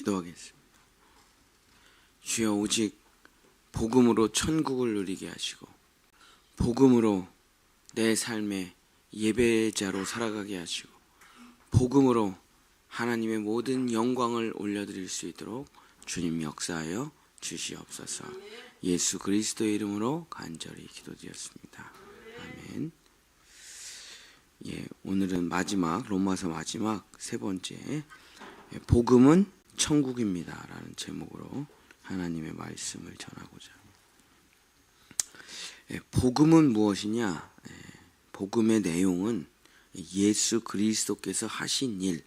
기도하겠습니다. 주여, 오직 복음으로 천국을 누리게 하시고 복음으로 내 삶의 예배자로 살아가게 하시고 복음으로 하나님의 모든 영광을 올려드릴 수 있도록 주님 역사하여 주시옵소서. 예수 그리스도의 이름으로 간절히 기도드렸습니다. 아멘. 오늘은 로마서 마지막 세 번째, 복음은 천국입니다 라는 제목으로 하나님의 말씀을 전하고자 합니다. 복음은 무엇이냐? 복음의 내용은 예수 그리스도께서 하신 일,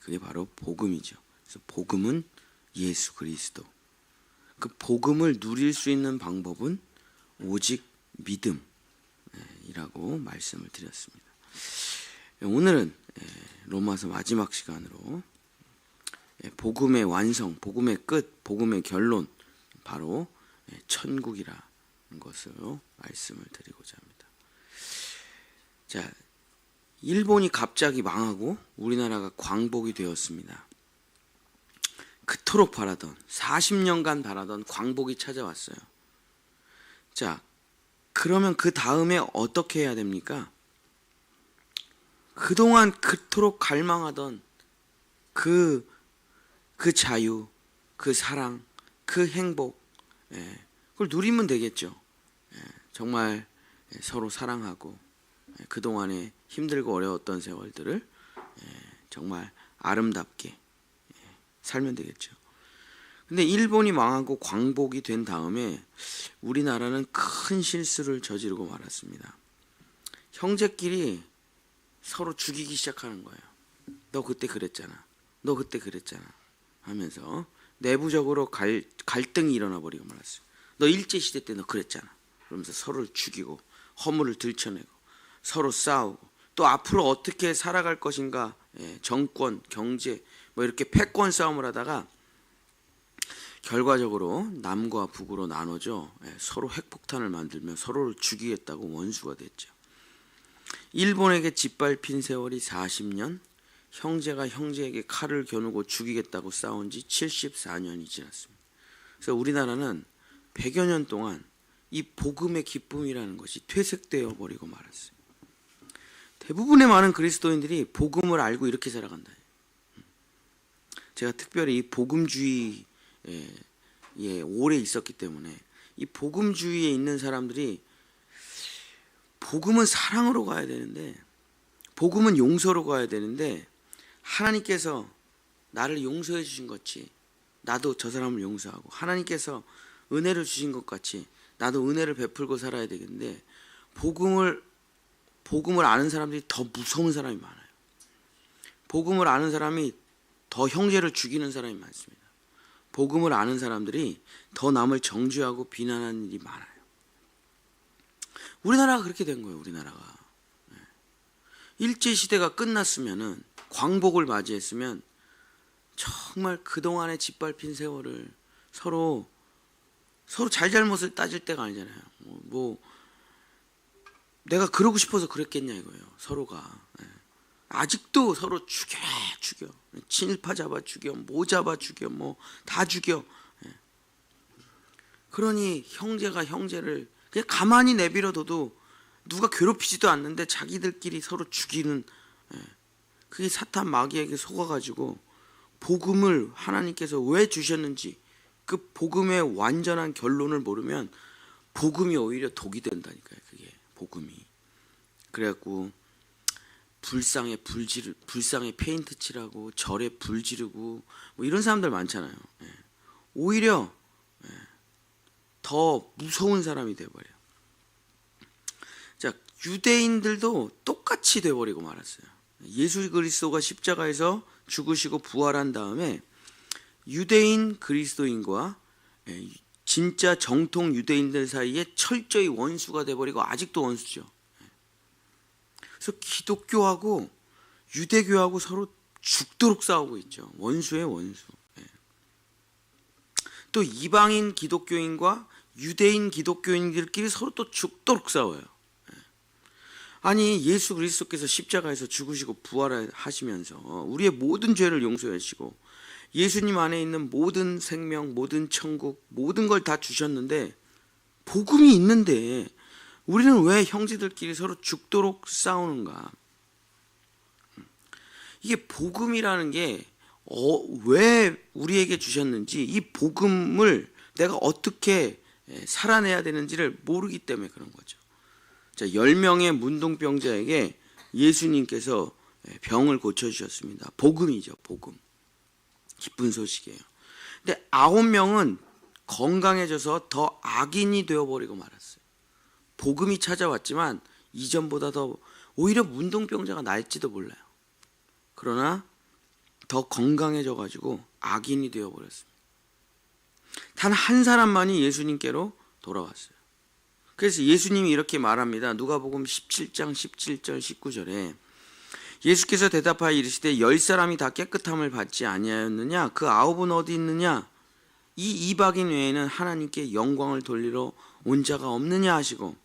그게 바로 복음이죠. 그래서 복음은 예수 그리스도. 그 복음을 누릴 수 있는 방법은 오직 믿음이라고 말씀을 드렸습니다. 오늘은 로마서 마지막 시간으로 복음의 완성, 복음의 끝, 복음의 결론, 바로 천국이라는 것으로 말씀을 드리고자 합니다. 자, 일본이 갑자기 망하고 우리나라가 광복이 되었습니다. 그토록 바라던, 40년간 바라던 광복이 찾아왔어요. 자, 그러면 그 다음에 어떻게 해야 됩니까? 그동안 그토록 갈망하던 그 자유, 그 사랑, 그 행복, 그걸 누리면 되겠죠. 정말 서로 사랑하고 그동안에 힘들고 어려웠던 세월들을 정말 아름답게 살면 되겠죠. 근데 일본이 망하고 광복이 된 다음에 우리나라는 큰 실수를 저지르고 말았습니다. 형제끼리 서로 죽이기 시작하는 거예요. 너 그때 그랬잖아. 너 그때 그랬잖아. 하면서 내부적으로 갈등이 일어나 버리고 말았어요. 너 일제시대 때 너 그랬잖아. 그러면서 서로를 죽이고 허물을 들춰내고 서로 싸우고 또 앞으로 어떻게 살아갈 것인가, 정권, 경제 이렇게 패권 싸움을 하다가 결과적으로 남과 북으로 나눠져 서로 핵폭탄을 만들며 서로를 죽이겠다고 원수가 됐죠. 일본에게 짓밟힌 세월이 40년, 형제가 형제에게 칼을 겨누고 죽이겠다고 싸운 지 74년이 지났습니다. 그래서 우리나라는 100여 년 동안 이 복음의 기쁨이라는 것이 퇴색되어 버리고 말았어요. 대부분의 많은 그리스도인들이 복음을 알고 이렇게 살아간다. 제가 특별히 이 복음주의에 오래 있었기 때문에 이 복음주의에 있는 사람들이 복음은 사랑으로 가야 되는데, 복음은 용서로 가야 되는데, 하나님께서 나를 용서해 주신 것 같이 나도 저 사람을 용서하고, 하나님께서 은혜를 주신 것 같이 나도 은혜를 베풀고 살아야 되겠는데, 복음을 아는 사람들이 더 무서운 사람이 많아요. 복음을 아는 사람이 더 형제를 죽이는 사람이 많습니다. 복음을 아는 사람들이 더 남을 정죄하고 비난하는 일이 많아요. 우리나라가 그렇게 된 거예요. 우리나라가 일제시대가 끝났으면은, 광복을 맞이했으면 정말 그동안에 짓밟힌 세월을 서로 잘잘못을 따질 때가 아니잖아요. 내가 그러고 싶어서 그랬겠냐 이거예요. 서로가 아직도 서로 죽여 친일파 잡아 죽여, 뭐 잡아 죽여, 뭐 다 죽여. 그러니 형제가 형제를 그냥 가만히 내버려둬도 누가 괴롭히지도 않는데 자기들끼리 서로 죽이는, 그게 사탄 마귀에게 속아가지고 복음을 하나님께서 왜 주셨는지 그 복음의 완전한 결론을 모르면 복음이 오히려 독이 된다니까요. 그게 복음이. 그래갖고 불상에 페인트 칠하고 절에 불 지르고 이런 사람들 많잖아요. 오히려 더 무서운 사람이 돼버려요. 자, 유대인들도 똑같이 돼버리고 말았어요. 예수 그리스도가 십자가에서 죽으시고 부활한 다음에 유대인 그리스도인과 진짜 정통 유대인들 사이에 철저히 원수가 돼버리고 아직도 원수죠. 그래서 기독교하고 유대교하고 서로 죽도록 싸우고 있죠. 원수의 원수. 또 이방인 기독교인과 유대인 기독교인들끼리 서로 또 죽도록 싸워요. 아니, 예수 그리스도께서 십자가에서 죽으시고 부활하시면서 우리의 모든 죄를 용서하시고 예수님 안에 있는 모든 생명, 모든 천국, 모든 걸 다 주셨는데 복음이 있는데 우리는 왜 형제들끼리 서로 죽도록 싸우는가? 이게 복음이라는 게 왜 우리에게 주셨는지, 이 복음을 내가 어떻게 살아내야 되는지를 모르기 때문에 그런 거죠. 자, 10명의 문둥병자에게 예수님께서 병을 고쳐주셨습니다. 복음이죠, 복음. 기쁜 소식이에요. 근데 9명은 건강해져서 더 악인이 되어버리고 말았어요. 복음이 찾아왔지만 이전보다 더 오히려 문둥병자가 나을지도 몰라요. 그러나 더 건강해져가지고 악인이 되어버렸습니다. 단 한 사람만이 예수님께로 돌아왔어요. 그래서 예수님이 이렇게 말합니다. 누가복음 17장 17절 19절에 예수께서 대답하여 이르시되 10사람이 다 깨끗함을 받지 아니하였느냐? 그 9은 어디 있느냐? 이 이방인 외에는 하나님께 영광을 돌리러 온 자가 없느냐 하시고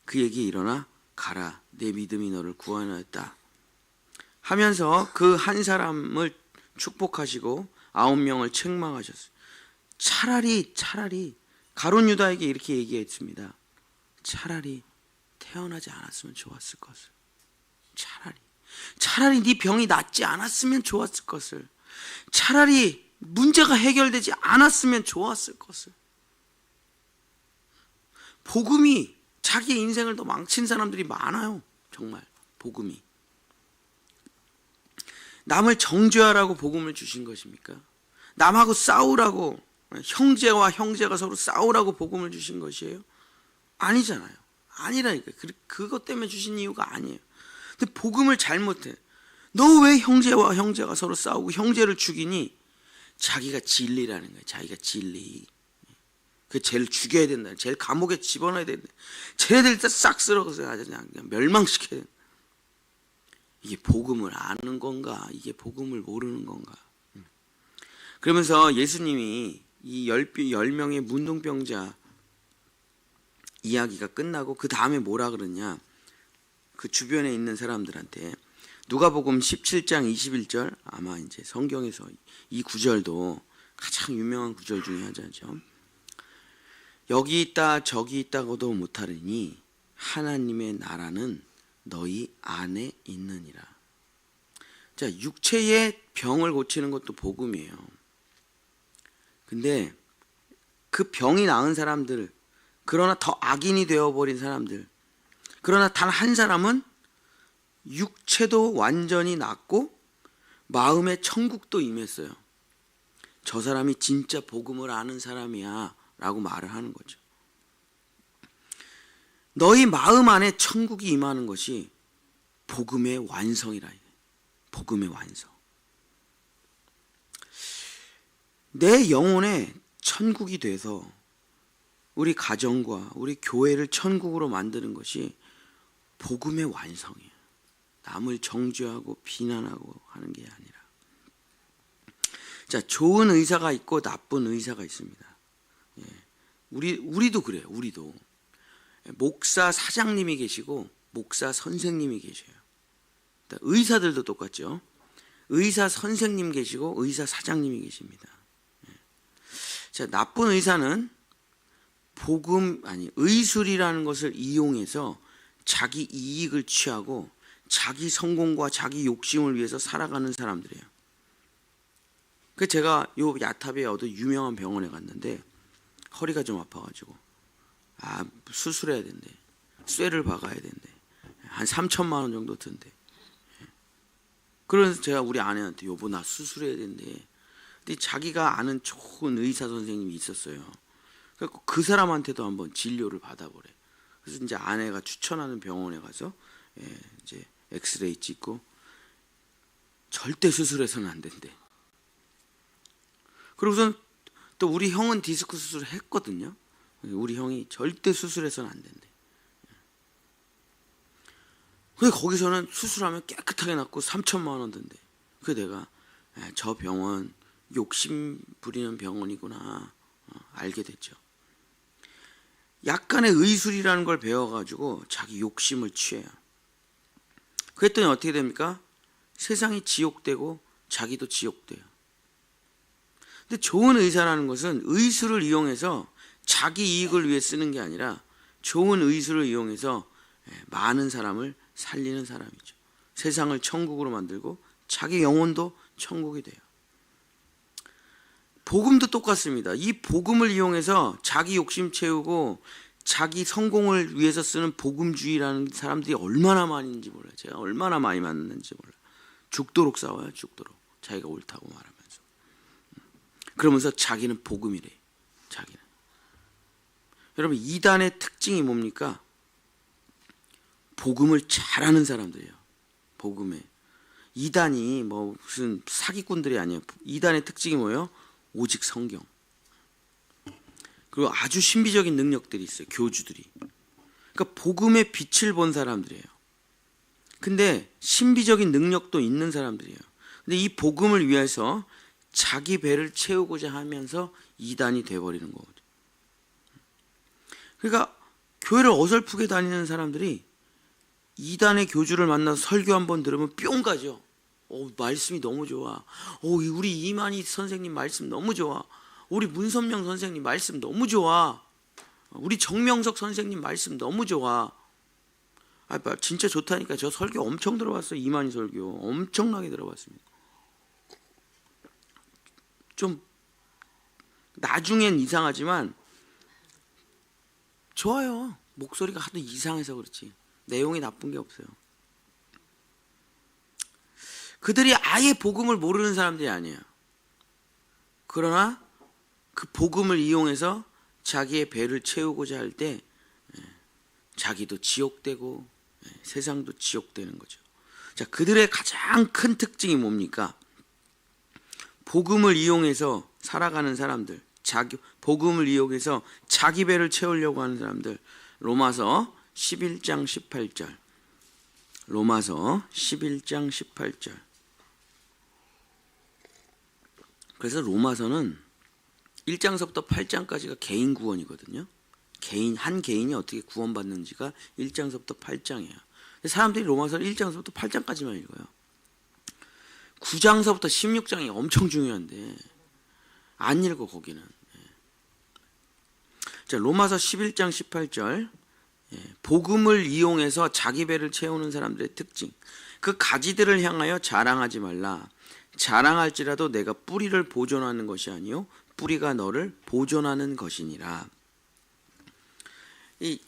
그에게 일어나 가라, 내 믿음이 너를 구원하였다 하면서 그 한 사람을 축복하시고 9명을 책망하셨어요. 차라리 가룟 유다에게 이렇게 얘기했습니다. 차라리 태어나지 않았으면 좋았을 것을. 차라리 네 병이 낫지 않았으면 좋았을 것을. 차라리 문제가 해결되지 않았으면 좋았을 것을. 복음이 자기 인생을 더 망친 사람들이 많아요. 정말 복음이. 남을 정죄하라고 복음을 주신 것입니까? 남하고 싸우라고, 형제와 형제가 서로 싸우라고 복음을 주신 것이에요? 아니잖아요. 아니라니까. 그것 때문에 주신 이유가 아니에요. 근데 복음을 잘못해. 너 왜 형제와 형제가 서로 싸우고 형제를 죽이니? 자기가 진리라는 거예요. 자기가 진리. 그 쟤를 죽여야 된다. 쟤를 감옥에 집어넣어야 된다. 쟤네들 다 싹 쓸어서 그냥 멸망시켜야 된다. 이게 복음을 아는 건가? 이게 복음을 모르는 건가? 그러면서 예수님이 이 10명의 문둥병자 이야기가 끝나고 그 다음에 뭐라 그러냐? 그 주변에 있는 사람들한테 누가복음 17장 21절, 아마 이제 성경에서 이 구절도 가장 유명한 구절 중에 하나죠. 여기 있다 저기 있다고도 못하리니 하나님의 나라는 너희 안에 있느니라. 자, 육체의 병을 고치는 것도 복음이에요. 근데 그 병이 나은 사람들, 그러나 더 악인이 되어버린 사람들, 그러나 단 한 사람은 육체도 완전히 낫고 마음의 천국도 임했어요. 저 사람이 진짜 복음을 아는 사람이야 라고 말을 하는 거죠. 너희 마음 안에 천국이 임하는 것이 복음의 완성이라. 복음의 완성. 내 영혼에 천국이 돼서 우리 가정과 우리 교회를 천국으로 만드는 것이 복음의 완성이에요. 남을 정죄하고 비난하고 하는 게 아니라. 자, 좋은 의사가 있고 나쁜 의사가 있습니다. 예. 우리도 그래요. 우리도. 목사 사장님이 계시고 목사 선생님이 계셔요. 의사들도 똑같죠. 의사 선생님 계시고 의사 사장님이 계십니다. 자, 나쁜 의사는 의술이라는 것을 이용해서 자기 이익을 취하고 자기 성공과 자기 욕심을 위해서 살아가는 사람들이에요. 그래서 제가 요 야탑에 어디 유명한 병원에 갔는데 허리가 좀 아파가지고 수술해야 된대. 쇠를 박아야 된대. 한 3천만 원 정도 든대. 그래서 제가 우리 아내한테 여보 나 수술해야 된대. 근데 자기가 아는 좋은 의사 선생님이 있었어요. 그래서 그 사람한테도 한번 진료를 받아보래. 그래서 이제 아내가 추천하는 병원에 가서 이제 엑스레이 찍고 절대 수술해서는 안 된대. 그러고선 또 우리 형은 디스크 수술을 했거든요. 우리 형이 절대 수술해서는 안 된대. 근데 거기서는 수술하면 깨끗하게 낫고 3천만 원 든대. 그래서 내가 저 병원 욕심 부리는 병원이구나 알게 됐죠. 약간의 의술이라는 걸 배워가지고 자기 욕심을 취해요. 그랬더니 어떻게 됩니까? 세상이 지옥되고 자기도 지옥돼요. 근데 좋은 의사라는 것은 의술을 이용해서 자기 이익을 위해 쓰는 게 아니라 좋은 의술을 이용해서 많은 사람을 살리는 사람이죠. 세상을 천국으로 만들고 자기 영혼도 천국이 돼요. 복음도 똑같습니다. 이 복음을 이용해서 자기 욕심 채우고 자기 성공을 위해서 쓰는 복음주의라는 사람들이 얼마나 많이 있는지 몰라요. 제가 얼마나 많이 만났는지 몰라요. 죽도록 싸워요. 죽도록. 자기가 옳다고 말하면서. 그러면서 자기는 복음이래. 자기는. 여러분, 이단의 특징이 뭡니까? 복음을 잘하는 사람들이에요. 복음에. 이단이 뭐 무슨 사기꾼들이 아니에요. 이단의 특징이 뭐예요? 오직 성경. 그리고 아주 신비적인 능력들이 있어요. 교주들이. 그러니까 복음의 빛을 본 사람들이에요. 근데 신비적인 능력도 있는 사람들이에요. 근데 이 복음을 위해서 자기 배를 채우고자 하면서 이단이 돼버리는 거거든요. 그러니까 교회를 어설프게 다니는 사람들이 이단의 교주를 만나서 설교 한번 들으면 뿅 가죠. 말씀이 너무 좋아. 우리 이만희 선생님 말씀 너무 좋아. 우리 문선명 선생님 말씀 너무 좋아. 우리 정명석 선생님 말씀 너무 좋아. 진짜 좋다니까. 저 설교 엄청 들어봤어요. 이만희 설교 엄청나게 들어봤습니다. 좀 나중엔 이상하지만 좋아요. 목소리가 하도 이상해서 그렇지 내용이 나쁜 게 없어요. 그들이 아예 복음을 모르는 사람들이 아니에요. 그러나 그 복음을 이용해서 자기의 배를 채우고자 할 때 자기도 지옥되고 세상도 지옥되는 거죠. 자, 그들의 가장 큰 특징이 뭡니까? 복음을 이용해서 살아가는 사람들, 복음을 이용해서 자기 배를 채우려고 하는 사람들. 로마서 11장 18절. 로마서 11장 18절. 그래서 로마서는 1장서부터 8장까지가 개인 구원이거든요. 한 개인이 어떻게 구원받는지가 1장서부터 8장이에요. 사람들이 로마서 1장서부터 8장까지만 읽어요. 9장서부터 16장이 엄청 중요한데 안 읽어 거기는. 자, 로마서 11장 18절. 복음을 이용해서 자기 배를 채우는 사람들의 특징. 그 가지들을 향하여 자랑하지 말라. 자랑할지라도 내가 뿌리를 보존하는 것이 아니요 뿌리가 너를 보존하는 것이니라. 이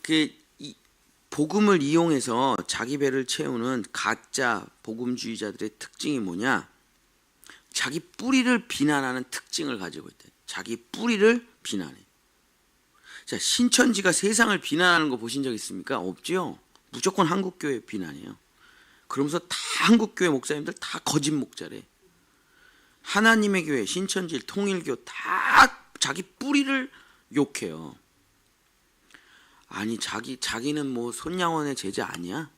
복음을 이용해서 자기 배를 채우는 가짜 복음주의자들의 특징이 뭐냐? 자기 뿌리를 비난하는 특징을 가지고 있대. 자기 뿌리를 비난해. 자, 신천지가 세상을 비난하는 거 보신 적 있습니까? 없죠. 무조건 한국교회 비난이에요. 그러면서 다 한국교회 목사님들 다 거짓 목자래. 하나님의 교회, 신천지, 통일교 다 자기 뿌리를 욕해요. 아니 자기는 뭐 손양원의 제자 아니야?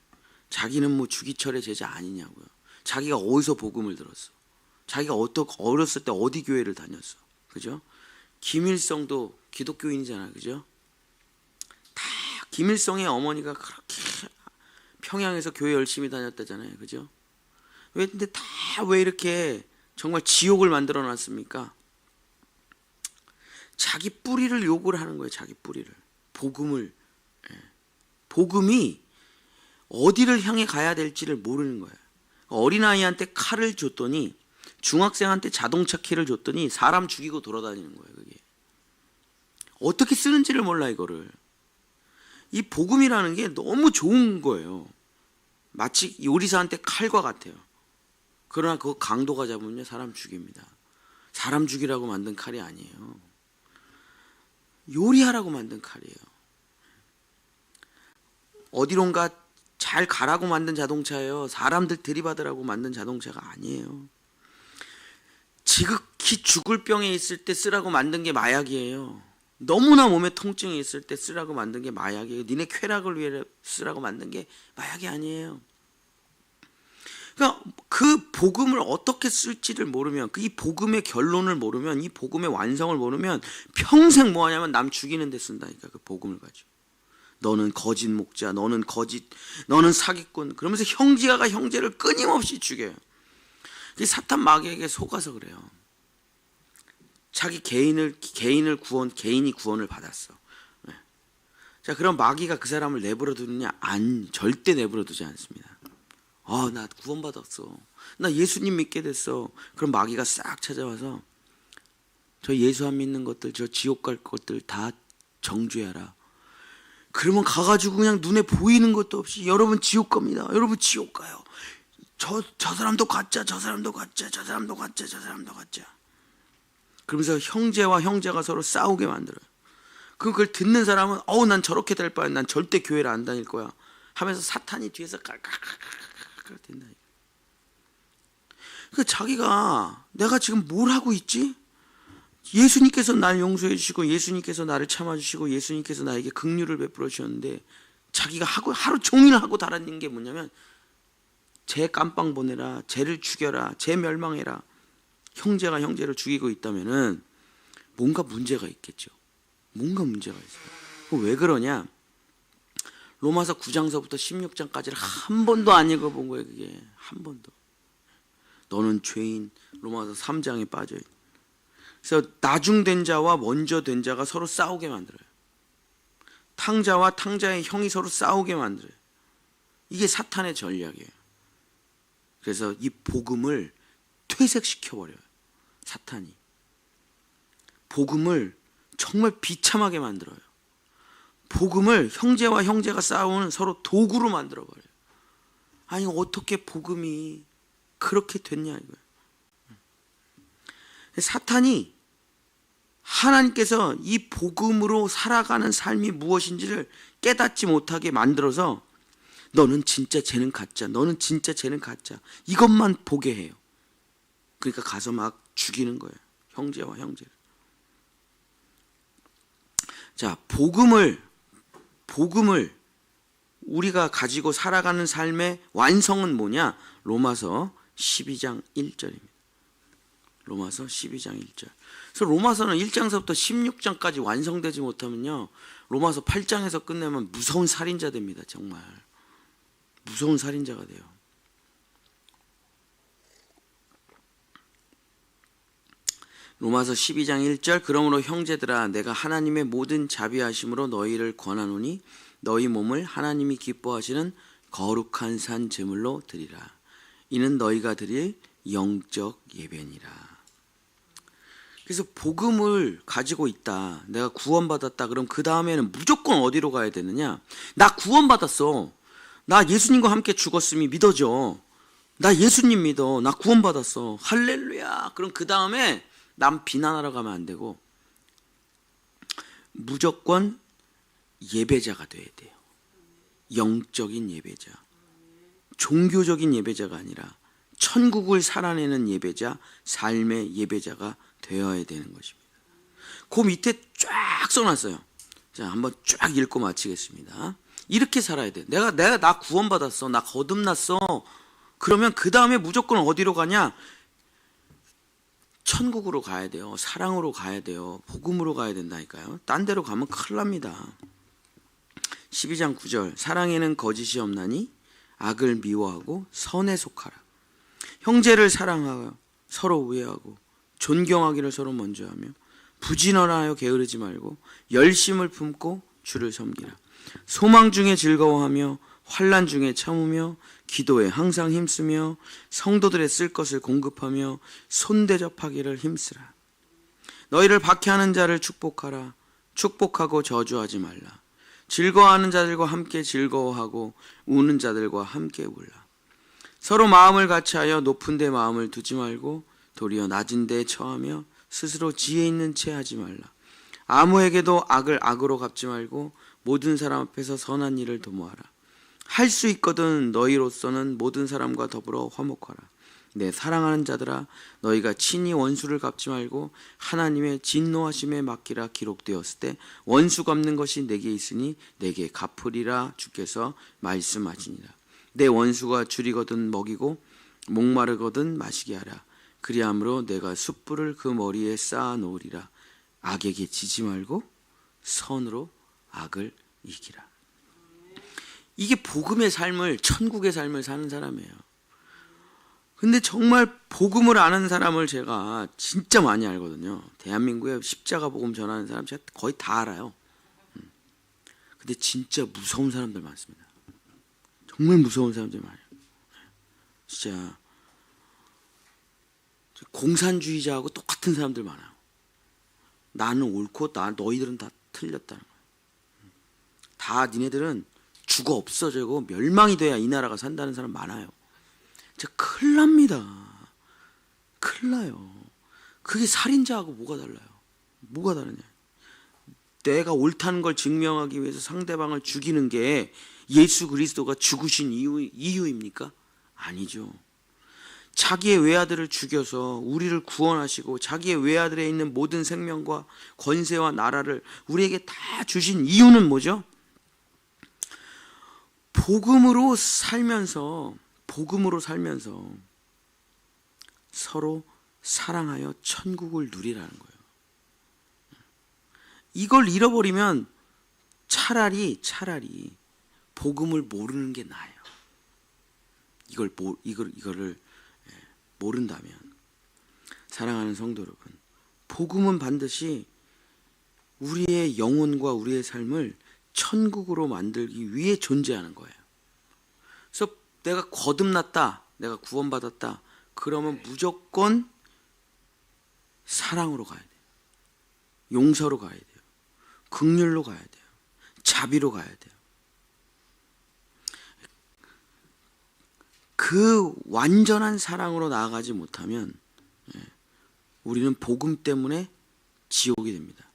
자기는 뭐 주기철의 제자 아니냐고요. 자기가 어디서 복음을 들었어? 자기가 어렸을 때 어디 교회를 다녔어? 그죠? 김일성도 기독교인이잖아, 그죠? 다 김일성의 어머니가 그렇게 평양에서 교회 열심히 다녔다잖아요, 그죠? 근데 다 왜 이렇게 정말 지옥을 만들어 놨습니까? 자기 뿌리를 욕을 하는 거예요, 자기 뿌리를. 복음이 어디를 향해 가야 될지를 모르는 거예요. 어린아이한테 칼을 줬더니 중학생한테 자동차 키를 줬더니 사람 죽이고 돌아다니는 거예요. 그게 어떻게 쓰는지를 몰라. 이거를. 이 복음이라는 게 너무 좋은 거예요. 마치 요리사한테 칼과 같아요. 그러나 그거 강도가 잡으면 사람 죽입니다. 사람 죽이라고 만든 칼이 아니에요. 요리하라고 만든 칼이에요. 어디론가 잘 가라고 만든 자동차예요. 사람들 들이받으라고 만든 자동차가 아니에요. 지극히 죽을 병에 있을 때 쓰라고 만든 게 마약이에요. 너무나 몸에 통증이 있을 때 쓰라고 만든 게 마약이에요. 니네 쾌락을 위해 쓰라고 만든 게 마약이 아니에요. 그러니까 그 복음을 어떻게 쓸지를 모르면, 이 복음의 결론을 모르면, 이 복음의 완성을 모르면 평생 뭐 하냐면 남 죽이는 데 쓴다니까. 그 복음을 가지고. 너는 거짓 목자, 너는 사기꾼. 그러면서 형제가 형제를 끊임없이 죽여요. 사탄 마귀에게 속아서 그래요. 자기 개인이 구원을 받았어. 네. 자, 그럼 마귀가 그 사람을 내버려 두느냐? 절대 내버려 두지 않습니다. 나 구원받았어. 나 예수님 믿게 됐어. 그럼 마귀가 싹 찾아와서 저 예수 안 믿는 것들, 저 지옥 갈 것들 다 정죄하라. 그러면 가가지고 그냥 눈에 보이는 것도 없이 여러분 지옥 갑니다. 여러분 지옥 가요. 저 사람도 가짜, 저 사람도 가짜, 저 사람도 가짜, 저 사람도 가짜. 그러면서 형제와 형제가 서로 싸우게 만들어요. 그걸 듣는 사람은 난 저렇게 될 바에 난 절대 교회를 안 다닐 거야 하면서 사탄이 뒤에서 깔깔깔깔깔 된다. 그 자기가 내가 지금 뭘 하고 있지? 예수님께서 날 용서해 주시고 예수님께서 나를 참아 주시고 예수님께서 나에게 긍휼을 베풀어 주셨는데 자기가 하루 종일 하고 달아낸 게 뭐냐면 쟤 깜빵 보내라, 쟤를 죽여라, 쟤 멸망해라. 형제가 형제를 죽이고 있다면은 뭔가 문제가 있겠죠. 뭔가 문제가 있어요. 왜 그러냐? 로마서 9장서부터 16장까지를 한 번도 안 읽어본 거예요. 그게 한 번도. 너는 죄인. 로마서 3장에 빠져요. 그래서 나중된 자와 먼저 된 자가 서로 싸우게 만들어요. 탕자와 탕자의 형이 서로 싸우게 만들어요. 이게 사탄의 전략이에요. 그래서 이 복음을 퇴색시켜버려요. 사탄이. 복음을 정말 비참하게 만들어요. 복음을 형제와 형제가 싸우는 서로 도구로 만들어버려요. 아니 어떻게 복음이 그렇게 됐냐 이거예요. 사탄이 하나님께서 이 복음으로 살아가는 삶이 무엇인지를 깨닫지 못하게 만들어서 너는 진짜 쟤는 가짜, 너는 진짜 쟤는 가짜 이것만 보게 해요. 그러니까 가서 막 죽이는 거예요. 형제와 형제를. 자, 복음을 우리가 가지고 살아가는 삶의 완성은 뭐냐? 로마서 12장 1절입니다. 로마서 12장 1절. 그래서 로마서는 1장서부터 16장까지 완성되지 못하면요, 로마서 8장에서 끝내면 무서운 살인자 됩니다. 정말 무서운 살인자가 돼요. 로마서 12장 1절. 그러므로 형제들아 내가 하나님의 모든 자비하심으로 너희를 권하노니 너희 몸을 하나님이 기뻐하시는 거룩한 산 제물로 드리라. 이는 너희가 드릴 영적 예배니라. 그래서 복음을 가지고 있다, 내가 구원받았다, 그럼 그 다음에는 무조건 어디로 가야 되느냐? 나 구원받았어. 나 예수님과 함께 죽었음이 믿어져. 나 예수님 믿어. 나 구원받았어. 할렐루야. 그럼 그 다음에 남 비난하러 가면 안 되고 무조건 예배자가 돼야 돼요. 영적인 예배자. 종교적인 예배자가 아니라 천국을 살아내는 예배자, 삶의 예배자가 되어야 되는 것입니다. 그 밑에 쫙 써놨어요. 자, 한번 쫙 읽고 마치겠습니다. 이렇게 살아야 돼. 나 구원받았어. 나 거듭났어. 그러면 그 다음에 무조건 어디로 가냐? 천국으로 가야 돼요. 사랑으로 가야 돼요. 복음으로 가야 된다니까요. 딴 데로 가면 큰일 납니다. 12장 9절. 사랑에는 거짓이 없나니 악을 미워하고 선에 속하라. 형제를 사랑하여 서로 우애하고 존경하기를 서로 먼저 하며 부진언하여 게으르지 말고 열심을 품고 주를 섬기라. 소망 중에 즐거워하며 환난 중에 참으며 기도에 항상 힘쓰며 성도들의 쓸 것을 공급하며 손대접하기를 힘쓰라. 너희를 박해하는 자를 축복하라. 축복하고 저주하지 말라. 즐거워하는 자들과 함께 즐거워하고 우는 자들과 함께 울라. 서로 마음을 같이하여 높은 데 마음을 두지 말고 도리어 낮은 데에 처하며 스스로 지혜 있는 채 하지 말라. 아무에게도 악을 악으로 갚지 말고 모든 사람 앞에서 선한 일을 도모하라. 할 수 있거든 너희로서는 모든 사람과 더불어 화목하라. 내 사랑하는 자들아, 너희가 친히 원수를 갚지 말고 하나님의 진노하심에 맡기라. 기록되었을 때 원수 갚는 것이 내게 있으니 내게 갚으리라 주께서 말씀하시니라. 내 원수가 줄이거든 먹이고 목마르거든 마시게 하라. 그리함으로 내가 숯불을 그 머리에 쌓아 놓으리라. 악에게 지지 말고 선으로 악을 이기라. 이게 복음의 삶을, 천국의 삶을 사는 사람이에요. 근데 정말 복음을 아는 사람을 제가 진짜 많이 알거든요. 대한민국에 십자가 복음 전하는 사람 제가 거의 다 알아요. 근데 진짜 무서운 사람들 많습니다. 정말 무서운 사람들 많아요. 진짜 공산주의자하고 똑같은 사람들 많아요. 나는 옳고 너희들은 다 틀렸다는 거예요. 다 니네들은 죽어 없어지고 멸망이 돼야 이 나라가 산다는 사람 많아요. 진짜 큰일 납니다. 큰일 나요. 그게 살인자하고 뭐가 달라요? 뭐가 다르냐? 내가 옳다는 걸 증명하기 위해서 상대방을 죽이는 게 예수 그리스도가 죽으신 이유입니까? 아니죠. 자기의 외아들을 죽여서 우리를 구원하시고 자기의 외아들에 있는 모든 생명과 권세와 나라를 우리에게 다 주신 이유는 뭐죠? 복음으로 살면서 서로 사랑하여 천국을 누리라는 거예요. 이걸 잃어버리면 차라리 복음을 모르는 게 나아요. 이거를 모른다면, 사랑하는 성도 여러분, 복음은 반드시 우리의 영혼과 우리의 삶을 천국으로 만들기 위해 존재하는 거예요. 그래서 내가 거듭났다, 내가 구원받았다, 그러면 무조건 사랑으로 가야 돼요. 용서로 가야 돼요. 긍휼로 가야 돼요. 자비로 가야 돼요. 그 완전한 사랑으로 나아가지 못하면 우리는 복음 때문에 지옥이 됩니다.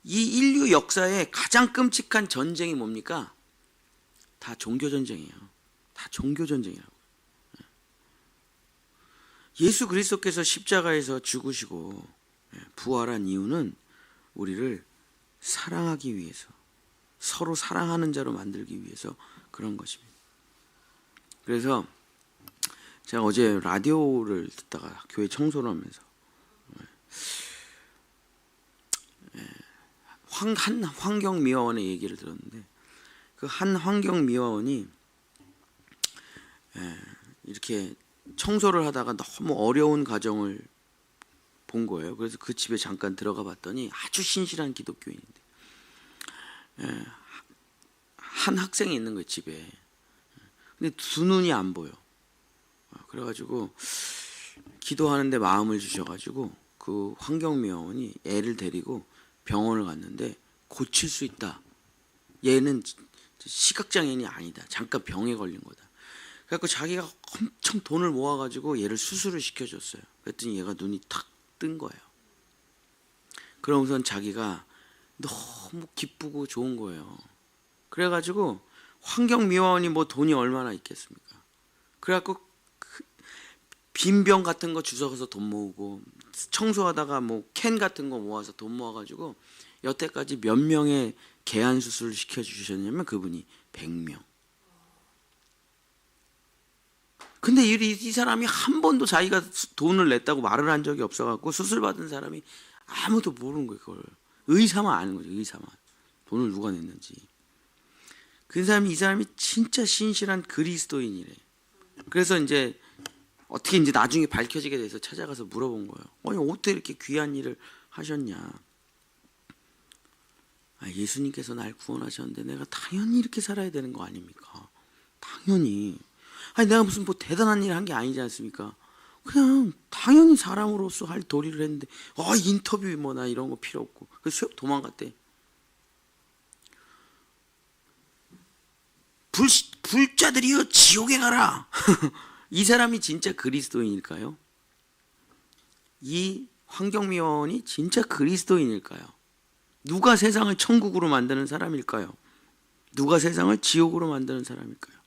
이 인류 역사의 가장 끔찍한 전쟁이 뭡니까? 다 종교전쟁이에요. 다 종교전쟁이라고. 예수 그리스도께서 십자가에서 죽으시고 부활한 이유는 우리를 사랑하기 위해서, 서로 사랑하는 자로 만들기 위해서 그런 것입니다. 그래서 제가 어제 라디오를 듣다가 교회 청소를 하면서 한 환경미화원의 얘기를 들었는데, 그 한 환경미화원이 이렇게 청소를 하다가 너무 어려운 가정을 본 거예요. 그래서 그 집에 잠깐 들어가 봤더니 아주 신실한 기독교인인데 한 학생이 있는 거예요, 집에. 근데 두 눈이 안 보여. 그래가지고 기도하는데 마음을 주셔가지고 그 환경미화원이 애를 데리고 병원을 갔는데 고칠 수 있다. 얘는 시각장애인이 아니다. 잠깐 병에 걸린 거다. 그래서 자기가 엄청 돈을 모아가지고 얘를 수술을 시켜줬어요. 그랬더니 얘가 눈이 탁 뜬 거예요. 그러고선 자기가 너무 기쁘고 좋은 거예요. 그래가지고 환경미화원이 뭐 돈이 얼마나 있겠습니까? 그래갖고 빈병 같은 거 주워서 돈 모으고, 청소하다가 뭐 캔 같은 거 모아서 돈 모아가지고 여태까지 몇 명의 개안 수술을 시켜주셨냐면 그분이 100명. 근데 이 사람이 한 번도 자기가 돈을 냈다고 말을 한 적이 없어갖고 수술 받은 사람이 아무도 모르는 거예요. 그걸 의사만 아는 거죠. 의사만. 돈을 누가 냈는지. 이 사람이 진짜 신실한 그리스도인이래. 그래서 이제 어떻게 이제 나중에 밝혀지게 돼서 찾아가서 물어본 거예요. 아니 어떻게 이렇게 귀한 일을 하셨냐? 예수님께서 날 구원하셨는데 내가 당연히 이렇게 살아야 되는 거 아닙니까? 당연히. 아니 내가 무슨 뭐 대단한 일을 한 게 아니지 않습니까? 그냥 당연히 사람으로서 할 도리를 했는데 인터뷰 뭐나 이런 거 필요 없고 그래서 도망갔대. 불자들이여 지옥에 가라. 이 사람이 진짜 그리스도인일까요? 이 환경미화원이 진짜 그리스도인일까요? 누가 세상을 천국으로 만드는 사람일까요? 누가 세상을 지옥으로 만드는 사람일까요?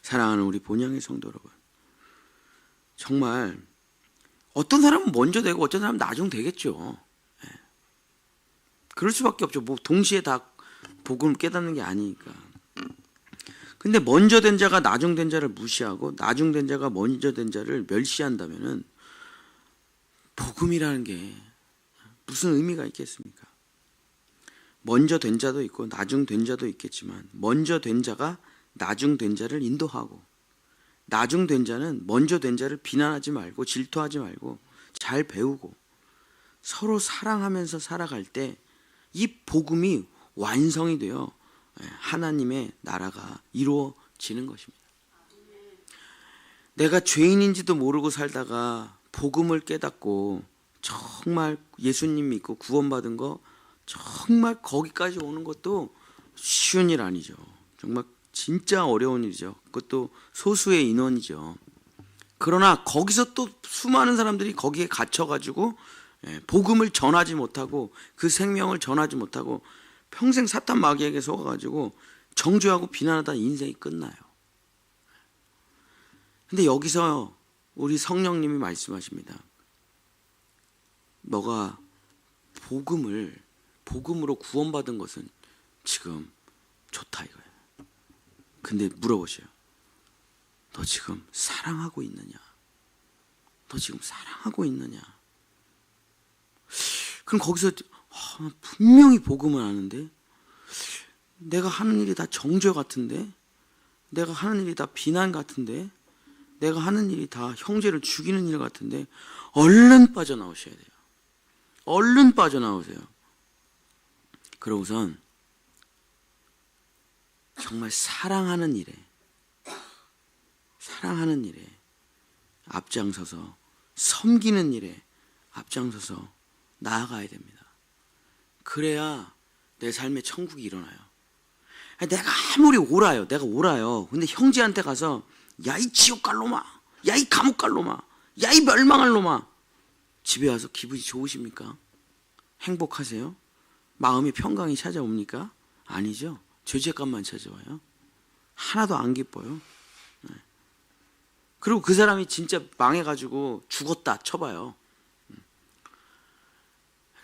사랑하는 우리 본향의 성도 여러분, 정말 어떤 사람은 먼저 되고 어떤 사람은 나중 되겠죠. 그럴 수밖에 없죠. 뭐 동시에 다 복음을 깨닫는 게 아니니까. 근데 먼저 된 자가 나중 된 자를 무시하고 나중 된 자가 먼저 된 자를 멸시한다면은 복음이라는 게 무슨 의미가 있겠습니까? 먼저 된 자도 있고 나중 된 자도 있겠지만 먼저 된 자가 나중 된 자를 인도하고 나중 된 자는 먼저 된 자를 비난하지 말고 질투하지 말고 잘 배우고 서로 사랑하면서 살아갈 때 이 복음이 완성이 되어 하나님의 나라가 이루어지는 것입니다. 내가 죄인인지도 모르고 살다가 복음을 깨닫고 정말 예수님 믿고 구원받은 거 정말 거기까지 오는 것도 쉬운 일 아니죠. 정말 진짜 어려운 일이죠. 그것도 소수의 인원이죠. 그러나 거기서 또 수많은 사람들이 거기에 갇혀가지고 복음을 전하지 못하고 그 생명을 전하지 못하고 평생 사탄 마귀에게 속아가지고 정죄하고 비난하다 인생이 끝나요. 근데 여기서 우리 성령님이 말씀하십니다. 너가 복음으로 구원받은 것은 지금 좋다 이거예요. 근데 물어보세요. 너 지금 사랑하고 있느냐? 너 지금 사랑하고 있느냐? 그럼 거기서 분명히 복음을 아는데 내가 하는 일이 다 정죄 같은데, 내가 하는 일이 다 비난 같은데, 내가 하는 일이 다 형제를 죽이는 일 같은데, 얼른 빠져나오셔야 돼요. 얼른 빠져나오세요. 그러고선 정말 사랑하는 일에 앞장서서 섬기는 일에 앞장서서 나아가야 됩니다. 그래야 내 삶의 천국이 일어나요. 내가 아무리 옳아요. 내가 옳아요. 근데 형제한테 가서 야 이 지옥 갈 놈아, 야 이 감옥 갈 놈아, 야 이 멸망할 놈아. 집에 와서 기분이 좋으십니까? 행복하세요? 마음의 평강이 찾아옵니까? 아니죠. 죄책감만 찾아와요. 하나도 안 기뻐요. 그리고 그 사람이 진짜 망해가지고 죽었다 쳐봐요.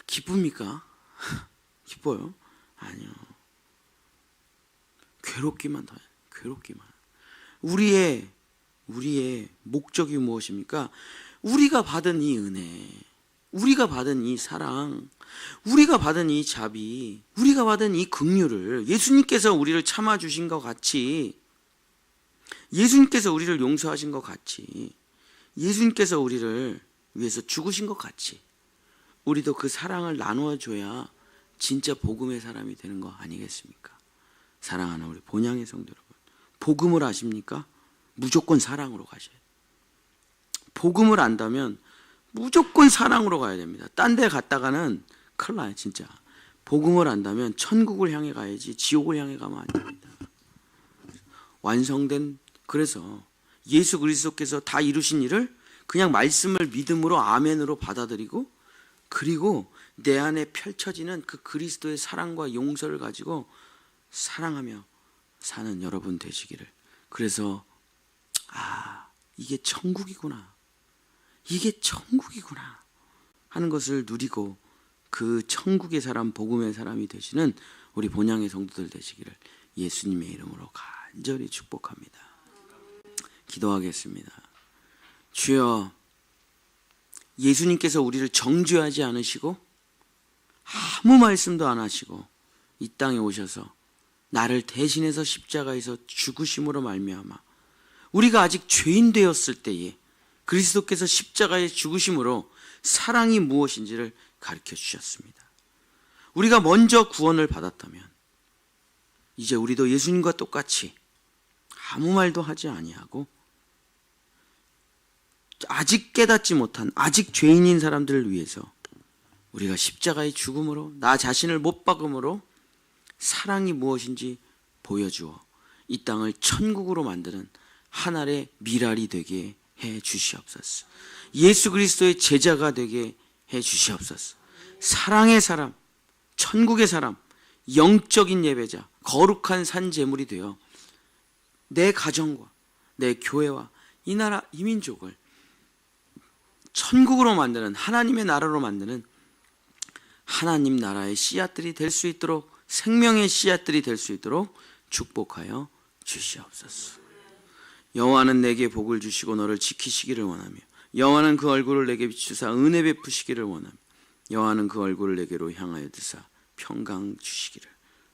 기쁩니까? 기뻐요? 아니요. 괴롭기만 더해요. 괴롭기만. 우리의 목적이 무엇입니까? 우리가 받은 이 은혜, 우리가 받은 이 사랑, 우리가 받은 이 자비, 우리가 받은 이 긍휼을 예수님께서 우리를 참아주신 것 같이, 예수님께서 우리를 용서하신 것 같이, 예수님께서 우리를 위해서 죽으신 것 같이 우리도 그 사랑을 나누어줘야 진짜 복음의 사람이 되는 거 아니겠습니까? 사랑하는 우리 본향의 성도 여러분, 복음을 아십니까? 무조건 사랑으로 가셔야 돼요. 복음을 안다면 무조건 사랑으로 가야 됩니다. 딴 데 갔다가는 큰일 나요 진짜. 복음을 안다면 천국을 향해 가야지 지옥을 향해 가면 안 됩니다. 완성된, 그래서 예수 그리스도께서 다 이루신 일을 그냥 말씀을 믿음으로 아멘으로 받아들이고, 그리고 내 안에 펼쳐지는 그 그리스도의 사랑과 용서를 가지고 사랑하며 사는 여러분 되시기를. 그래서 이게 천국이구나, 이게 천국이구나 하는 것을 누리고 그 천국의 사람, 복음의 사람이 되시는 우리 본향의 성도들 되시기를 예수님의 이름으로 간절히 축복합니다. 기도하겠습니다. 주여, 예수님께서 우리를 정죄하지 않으시고 아무 말씀도 안 하시고 이 땅에 오셔서 나를 대신해서 십자가에서 죽으심으로 말미암아 우리가 아직 죄인 되었을 때에 그리스도께서 십자가에 죽으심으로 사랑이 무엇인지를 가르쳐 주셨습니다. 우리가 먼저 구원을 받았다면 이제 우리도 예수님과 똑같이 아무 말도 하지 아니하고 아직 깨닫지 못한 아직 죄인인 사람들을 위해서 우리가 십자가의 죽음으로 나 자신을 못 박음으로 사랑이 무엇인지 보여주어 이 땅을 천국으로 만드는 하나의 미랄이 되게 해 주시옵소서. 예수 그리스도의 제자가 되게 해 주시옵소서. 사랑의 사람, 천국의 사람, 영적인 예배자, 거룩한 산 제물이 되어 내 가정과 내 교회와 이 나라, 이 민족을 천국으로 만드는, 하나님의 나라로 만드는 하나님 나라의 씨앗들이 될 수 있도록, 생명의 씨앗들이 될 수 있도록 축복하여 주시옵소서. 여호와는 내게 복을 주시고 너를 지키시기를 원하며 여호와는 그 얼굴을 내게 비추사 은혜 베푸시기를 원하며 여호와는 그 얼굴을 내게로 향하여 드사 평강 주시기를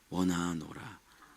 원하노라.